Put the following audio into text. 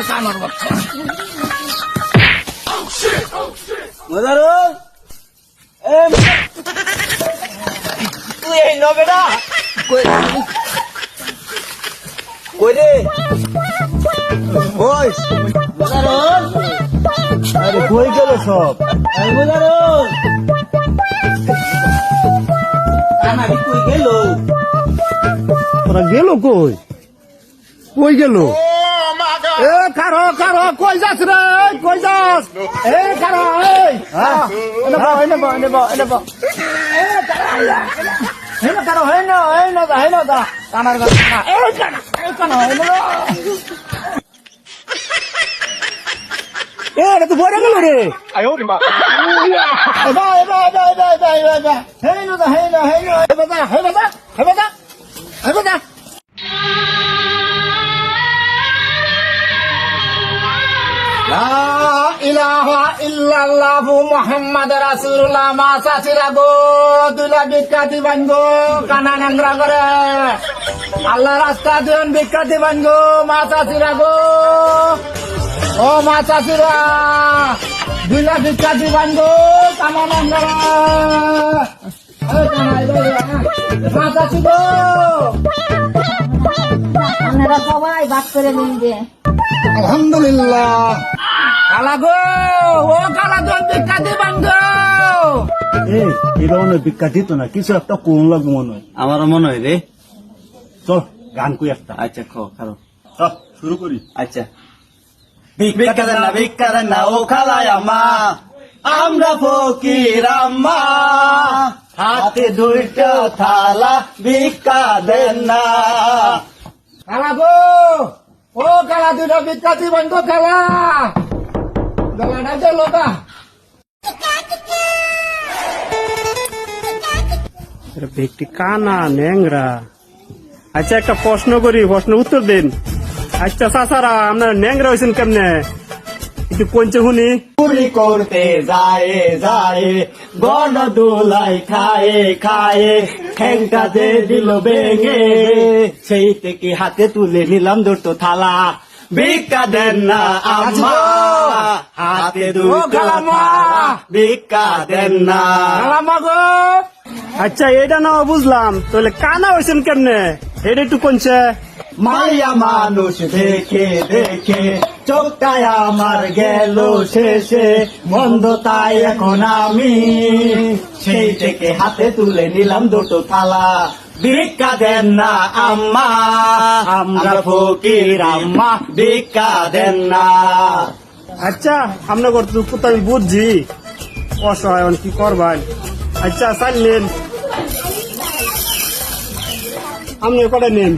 কানার বাচ্চা মজারুল তুই এই নবেটা কই রে ওই মজারুল আরে কই গেল সব এই মজারুল কানারি কই গেল ওরা গেল কই কই গেল এ কারো কারো কই যাস রে কই যাস এ কারো এই এনে বা এনে বা এনে বা এনে বা এ কারো হেই না দা কানার কথা না এ কানা হেই না এ এটা তো বড় গেল রে আয় ওরে মা এবা হেই না হেই না লা ইলাহা ইল্লাল্লাহু মুহাম্মাদুর রাসূলুল্লাহ মাসা চিরাগো দুলা ভিক্ষা দিবান গো কানা নাংরা করে আল্লাহ রাস্তা দেন ভিক্ষা দিবান গো মাসা চিরাগো ও মাসা চিরা দুলা ভিক্ষা দিবান গো কানা নাংরা এ কানা মাসা চিগো আপনারা সবাই বাদ করে নিন যে আলহামদুলিল্লাহ কালা গো ও কালা দন ভিক্ষা দিবান গো এই ধরনের ভিক্ষা দিত না কিছু একটা কোন লাগবো মনে হয় আমারও মনে হয় রে চল গান কই একটা আচ্ছা খারো চল শুরু করি আচ্ছা ভিক্ষা দেন না ও খালায় আম্মা আমরা ফকির আম্মা হাতে দুইটা থালা ভিক্ষা দেন না কালা গো ও কালা দুইটা ভিক্ষা দিবান গো কালা গলাটা গেল গা ব্যক্তি কানা ন্যাংরা আচ্ছা একটা প্রশ্ন করি প্রশ্ন উত্তর দিন আচ্ছা চাচারা আপনার ন্যাংরা হয়েছেন কেমনে একটু পঞ্চে শুনি চুরি করতে যায় গণ দোলাই খায়ে ঠেঙ্কাতে দিল বেগে সেই থেকে হাতে তুলে নিলাম দুটো থালা ভিক্ষা দেন না আম্মা হাতে দুটো থালা ভিক্ষা দেন না কালামা গো আচ্ছা এটা না বুঝলাম তাহলে কানা হয়েছেন কেমনে এটা একটু পঞ্চে মাইয়া মানুষ দেখে চোখটায় আমার গেল শেষে বন্ধ তাই এখন আমি সেই থেকে হাতে তুলে নিলাম দুটো থালা ভিক্ষা দেন না আম্মা আমরা ফকির আম্মা ভিক্ষা দেন না আচ্ছা আপনার দুঃখ তো আমি বুঝছি অসহায় কি করবেন আচ্ছা চাইলেন আপনি কটা নেন